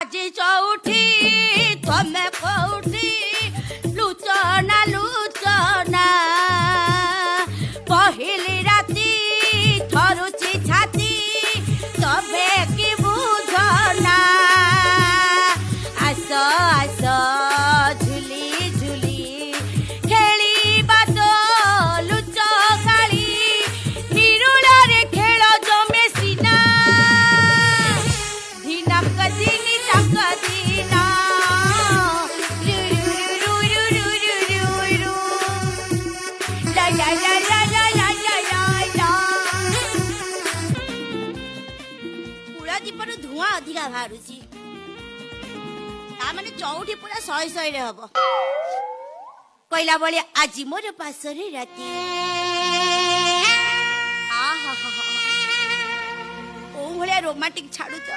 আজি চৌঠি তমে কৌঠি লুচনা লুচনা পহিলি রাতি ধরুছি ছাতি তবে কি বুঝনা আস আস ঝুলি ঝুলি খেলিবা তো লুচ কালি নিরুলারে খেল জমে সিনা ধিনক দিনি তক দিনা পুরা দীপর ধୂଆଁ ଅଧିକା ବାହାରୁଛି ତା ମାନେ ଚଉଠି ପୁରା ଶହେ ଶହେରେ ହବ କହିଲା ଭଳି ଆଜି ମୋର ପାଶରେ ରାତି କୋଉ ଭଳିଆ ରୋମାଣ୍ଟିକ ଛାଡୁଛ